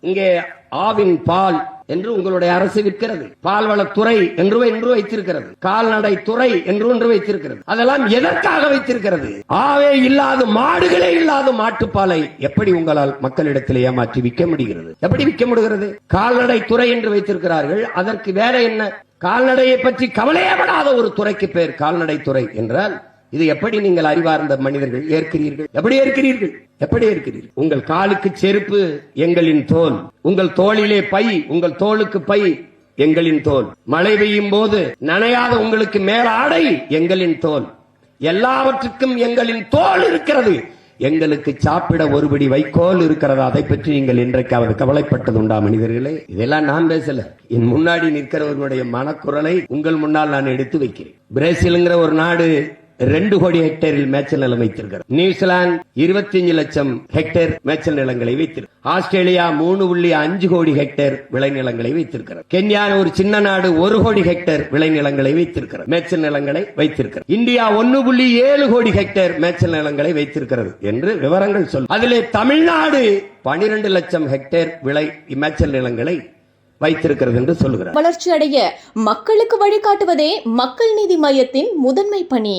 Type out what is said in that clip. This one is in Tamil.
இங்கே ஆவின் பால் என்று உங்களுடைய அரசு விற்கிறது, பால்வளத்துறை என்று வைத்திருக்கிறது, கால்நடை துறை என்று ஒன்று வைத்திருக்கிறது. அதெல்லாம் எதற்காக வைத்திருக்கிறது? ஆவே இல்லாத, மாடுகளே இல்லாத மாட்டுப்பாலை எப்படி உங்களால் மக்களிடத்தில் ஏமாற்றி விற்க முடிகிறது? எப்படி விற்க முடிகிறது? கால்நடை துறை என்று வைத்திருக்கிறார்கள். அதற்கு வேற என்ன? கால்நடையை பற்றி கவலையப்படாத ஒரு துறைக்கு பேர் கால்நடை துறை என்றால் இது எப்படி நீங்கள் அறிவார்ந்த மனிதர்கள் ஏற்கிறீர்கள்? எப்படி ஏற்கிறீர்கள்? எப்படி ஏற்கிறீர்கள்? உங்கள் காலுக்கு செருப்பு எங்களின் தோல், உங்கள் தோளிலே பை, உங்கள் தோளுக்கு பை எங்களின் தோல், மழை பெய்யும் போது நனையாத உங்களுக்கு மேல ஆடை எங்களின் தோல், எல்லாவற்றுக்கும் எங்களின் தோல் இருக்கிறது. எங்களுக்கு சாப்பிட ஒருபடி வைக்கோல் இருக்கிறதா? அதை பற்றி நீங்கள் இன்றைக்காவது கவலைப்பட்டது உண்டா மனிதர்களே? இதெல்லாம் நான் பேசல, என் முன்னாடி நிற்கிறவர்களுடைய மனக்குரலை உங்கள் முன்னால் நான் எடுத்து வைக்கிறேன். பிரேசில்ங்கிற ஒரு நாடு 2 கோடி ஹெக்டேரில் மேய்ச்சல் நிலம் வைத்திருக்கிறது. நியூசிலாந்து 25 லட்சம் ஹெக்டேர் மேய்ச்சல் நிலங்களை வைத்திருக்கு. ஆஸ்திரேலியா 3.5 கோடி ஹெக்டேர் விளைநிலங்களை வைத்திருக்கிறது. கென்யா ஒரு சின்ன நாடு 1 கோடி ஹெக்டேர் விளைநிலங்களை வைத்திருக்கிறது, மேய்ச்சல் நிலங்களை வைத்திருக்கிறது. இந்தியா 1.7 கோடி ஹெக்டேர் மேய்ச்சல் நிலங்களை வைத்திருக்கிறது என்று விவரங்கள் சொல்லும். அதிலே தமிழ்நாடு 12 லட்சம் ஹெக்டேர் விளை மேய்ச்சல் நிலங்களை வைத்திருக்கிறது என்று சொல்லுகிறார். வளர்ச்சி அடைய மக்களுக்கு வழிகாட்டுவதே மக்கள் நீதி மையத்தின் முதன்மை பணி.